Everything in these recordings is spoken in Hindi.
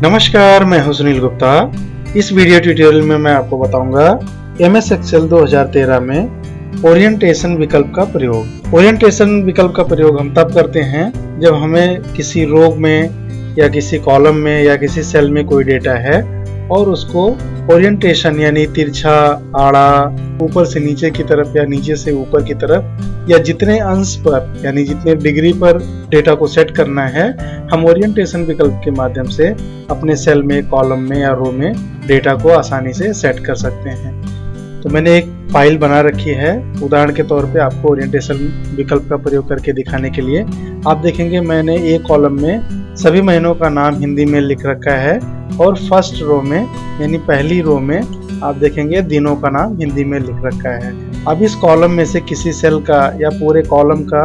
नमस्कार, मैं हूं सुनील गुप्ता। इस वीडियो ट्यूटोरियल में मैं आपको बताऊंगा MS एक्सेल 2013 में ओरिएंटेशन विकल्प का प्रयोग। ओरिएंटेशन विकल्प का प्रयोग हम तब करते हैं जब हमें किसी रो में या किसी कॉलम में या किसी सेल में कोई डेटा है और उसको ओरिएंटेशन यानी तिरछा, आड़ा, ऊपर से नीचे की तरफ या नीचे से ऊपर की तरफ या जितने अंश पर यानी जितने डिग्री पर डेटा को सेट करना है, हम ओरिएंटेशन विकल्प के माध्यम से अपने सेल में, कॉलम में या रो में डेटा को आसानी से सेट कर सकते हैं। तो मैंने एक फाइल बना रखी है उदाहरण के तौर पे आपको ओरिएंटेशन विकल्प का प्रयोग करके दिखाने के लिए। आप देखेंगे मैंने एक कॉलम में सभी महीनों का नाम हिंदी में लिख रखा है और फर्स्ट रो में यानी पहली रो में आप देखेंगे दिनों का नाम हिंदी में लिख रखा है। अब इस कॉलम में से किसी सेल का या पूरे कॉलम का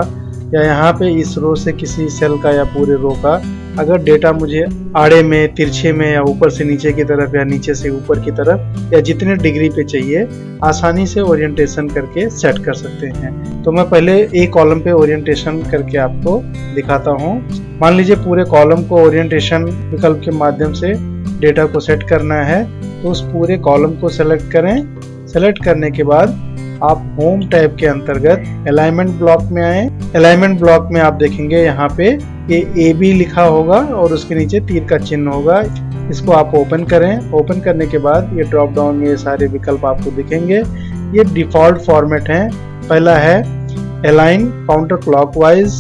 या यहाँ पे इस रो से किसी सेल का या पूरे रो का अगर डेटा मुझे आड़े में, तिरछे में या ऊपर से नीचे की तरफ या नीचे से ऊपर की तरफ या जितने डिग्री पे चाहिए आसानी से ओरिएंटेशन करके सेट कर सकते हैं। तो मैं पहले एक कॉलम पे ओरिएंटेशन करके आपको दिखाता हूँ। मान लीजिए पूरे कॉलम को ओरिएंटेशन विकल्प के माध्यम से डेटा को सेट करना है, तो उस पूरे कॉलम को सेलेक्ट करें। सेलेक्ट करने के बाद आप होम टैब के अंतर्गत अलाइनमेंट ब्लॉक में आए। अलाइनमेंट ब्लॉक में आप देखेंगे यहाँ पे ये AB लिखा होगा और उसके नीचे तीर का चिन्ह होगा। इसको आप ओपन करें। ओपन करने के बाद ये ड्रॉप डाउन में ये सारे विकल्प आपको दिखेंगे। ये डिफॉल्ट फॉर्मेट है। पहला है अलाइन काउंटर क्लॉकवाइज,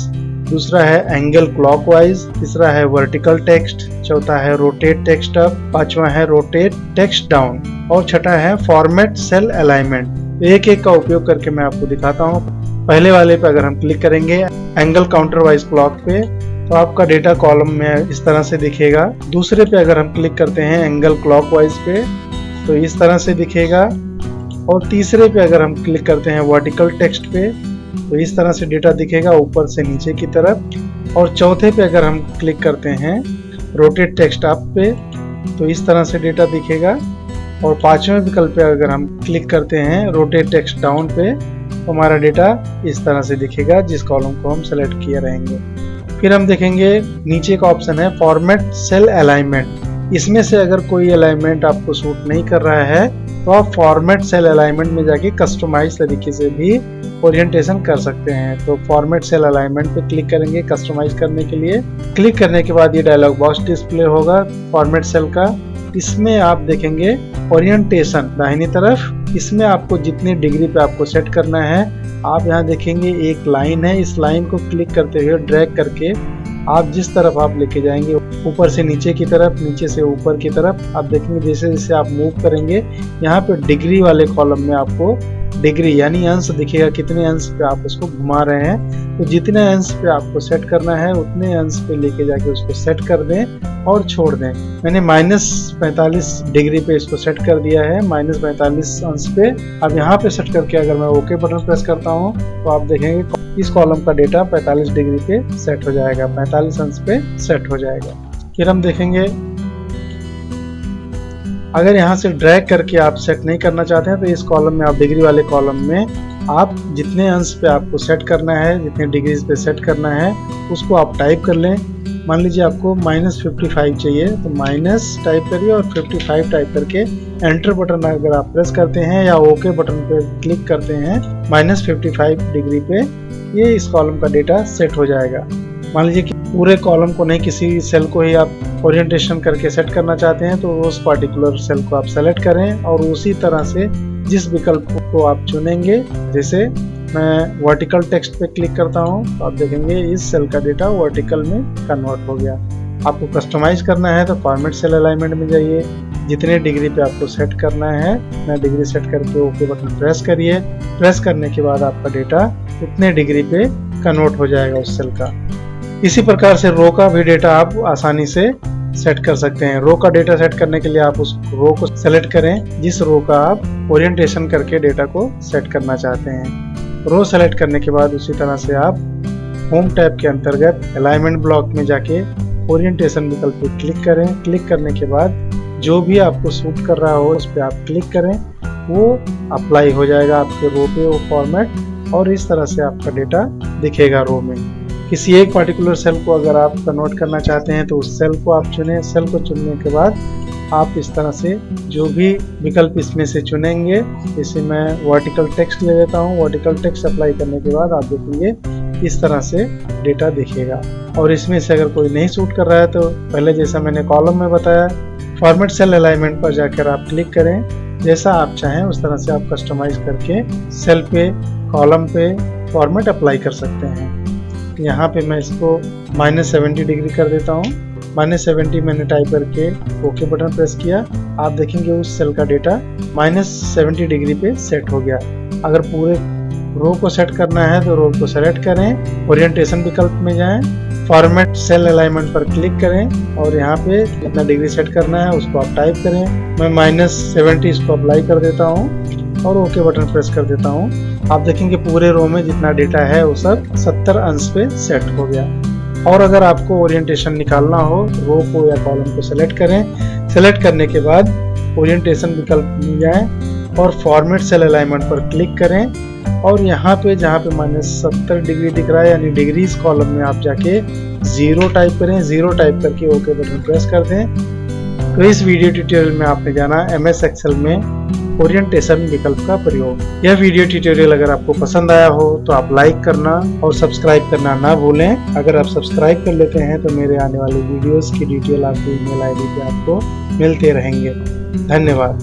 दूसरा है एंगल क्लॉकवाइज, तीसरा है वर्टिकल टेक्स्ट, चौथा है रोटेट टेक्स्ट अप, पांचवा है रोटेट टेक्स्ट डाउन और छठा है फॉर्मेट सेल अलाइनमेंट। एक एक का उपयोग करके मैं आपको दिखाता हूँ। पहले वाले पे अगर हम क्लिक करेंगे एंगल काउंटर वाइज क्लॉक पे, तो आपका डेटा कॉलम में इस तरह से दिखेगा। दूसरे पे अगर हम क्लिक करते हैं एंगल क्लॉकवाइज पे, तो इस तरह से दिखेगा। और तीसरे पे अगर हम क्लिक करते हैं वर्टिकल टेक्स्ट पे, तो इस तरह से डेटा दिखेगा ऊपर से नीचे की तरफ। और चौथे पे अगर हम क्लिक करते हैं रोटेट टेक्स्ट अप पे, तो इस तरह से डेटा दिखेगा। और पांचवें विकल्प पे अगर हम क्लिक करते हैं रोटेट टेक्स्ट डाउन पे, तो हमारा डेटा इस तरह से दिखेगा जिस कॉलम को हम सेलेक्ट किए रहेंगे। फिर हम देखेंगे नीचे का ऑप्शन है फॉर्मेट सेल अलाइनमेंट। इसमें से अगर कोई अलाइनमेंट आपको सूट नहीं कर रहा है तो आप फॉर्मेट सेल अलाइनमेंट में जाके कस्टमाइज तरीके से भी ओरिएंटेशन कर सकते हैं। तो फॉर्मेट सेल अलाइनमेंट पे क्लिक करेंगे कस्टमाइज करने के लिए। क्लिक करने के बाद ये डायलॉग बॉक्स डिस्प्ले होगा फॉर्मेट सेल का। इसमें आप देखेंगे ओरिएंटेशन दाहिनी तरफ। इसमें आपको जितनी डिग्री पे आपको सेट करना है, आप यहाँ देखेंगे एक लाइन है। इस लाइन को क्लिक करते हुए ड्रैग करके आप जिस तरफ आप लेके जाएंगे, ऊपर से नीचे की तरफ, नीचे से ऊपर की तरफ, आप देखेंगे जैसे जैसे आप मूव करेंगे यहाँ पे डिग्री वाले कॉलम में आपको डिग्री यानी अंश दिखेगा, कितने अंश पे आप उसको घुमा रहे हैं। तो जितने अंश पे आपको सेट करना है उतने अंश पे लेके जाके उसको सेट कर दें और छोड़ दें। मैंने -45 डिग्री पे इसको सेट कर दिया है, -45 अंश पे। अब यहाँ पे सेट करके अगर मैं ओके बटन प्रेस करता हूँ तो आप देखेंगे इस कॉलम का डेटा 45 डिग्री पे सेट हो जाएगा, 45 अंश पे सेट हो जाएगा। फिर हम देखेंगे अगर यहाँ से ड्रैग करके आप सेट नहीं करना चाहते हैं तो इस कॉलम में आप डिग्री वाले कॉलम में आप जितने अंश पे आपको सेट करना है, जितने डिग्रीज पे सेट करना है, उसको आप टाइप कर लें। मान लीजिए आपको -55 चाहिए तो माइनस टाइप करिए और 55 टाइप करके एंटर बटन अगर आप प्रेस करते हैं या ओके बटन पे क्लिक करते हैं -55 डिग्री पे, ये इस कॉलम का डेटा सेट हो जाएगा। मान लीजिए कि पूरे कॉलम को नहीं, किसी सेल को ही आप ओरिएंटेशन करके सेट करना चाहते हैं तो उस पर्टिकुलर सेल को आप सेलेक्ट करें और उसी तरह से जिस विकल्प को आप चुनेंगे, जैसे मैं वर्टिकल टेक्स्ट पे क्लिक करता हूं तो आप देखेंगे इस सेल का डेटा वर्टिकल में कन्वर्ट हो गया। आपको कस्टमाइज करना है तो फॉर्मेट सेल अलाइनमेंट में जाइए, जितने डिग्री पे आपको सेट करना है मैं डिग्री सेट करके ओके बटन प्रेस करिए। प्रेस करने के बाद आपका डेटा उतने डिग्री पे कन्वर्ट हो जाएगा उस सेल का। इसी प्रकार से रो का भी डेटा आप आसानी से सेट कर सकते हैं। रो का डेटा सेट करने के लिए आप उस रो को सेलेक्ट करें जिस रो का आप ओरिएंटेशन करके डेटा को सेट करना चाहते हैं। रो सेलेक्ट करने के बाद उसी तरह से आप होम टैब के अंतर्गत अलाइनमेंट ब्लॉक में जाके ओरिएंटेशन विकल्प पे क्लिक करें। क्लिक करने के बाद जो भी आपको सूट कर रहा हो उस पर आप क्लिक करें, वो अप्लाई हो जाएगा आपके रो पे वो फॉर्मेट और इस तरह से आपका डेटा दिखेगा रो में। किसी एक पर्टिकुलर सेल को अगर आप कन्वर्ट करना चाहते हैं तो उस सेल को आप चुनें। सेल को चुनने के बाद आप इस तरह से जो भी विकल्प इसमें से चुनेंगे, जैसे मैं वर्टिकल टेक्स्ट ले लेता हूँ। वर्टिकल टेक्स्ट अप्लाई करने के बाद आप देखेंगे इस तरह से डेटा दिखेगा। और इसमें से अगर कोई नहीं सूट कर रहा है तो पहले जैसा मैंने कॉलम में बताया, फॉर्मेट सेल अलाइनमेंट पर जाकर आप क्लिक करें। जैसा आप चाहें उस तरह से आप कस्टमाइज करके सेल पे, कॉलम पे फॉर्मेट अप्लाई कर सकते हैं। यहाँ पे मैं इसको -70 डिग्री कर देता हूँ। -70 मैंने टाइप करके ओके बटन प्रेस किया। आप देखेंगे उस सेल का डेटा -70 डिग्री पे सेट हो गया। अगर पूरे रो को सेट करना है तो रो को सेलेक्ट करें, ओरिएंटेशन विकल्प में जाएं, फॉर्मेट सेल अलाइनमेंट पर क्लिक करें और यहाँ पे कितना डिग्री सेट करना है उसको आप टाइप करें। मैं -70 इसको अप्लाई कर देता हूँ और ओके बटन प्रेस कर देता हूँ। आप देखेंगे पूरे रो में जितना डेटा है वो सब 70 अंश पे सेट हो गया। और अगर आपको ओरिएंटेशन निकालना हो, रो को या कॉलम को सेलेक्ट करें। सेलेक्ट करने के बाद ओरिएंटेशन विकल्प में जाएं और फॉर्मेट सेल अलाइनमेंट पर क्लिक करें और यहाँ पे जहाँ पे -70 डिग्री दिख रहा है यानी डिग्रीज कॉलम में आप जाके 0 टाइप करें। 0 टाइप करके ओके बटन प्रेस कर दें। तो इस वीडियो ट्यूटोरियल में आपने जाना MS एक्सेल में ओरिएंटेशन विकल्प का प्रयोग। यह वीडियो ट्यूटोरियल अगर आपको पसंद आया हो तो आप लाइक करना और सब्सक्राइब करना ना भूलें। अगर आप सब्सक्राइब कर लेते हैं तो मेरे आने वाले वीडियोस की डिटेल आपको ईमेल ID पे आपको मिलते रहेंगे। धन्यवाद।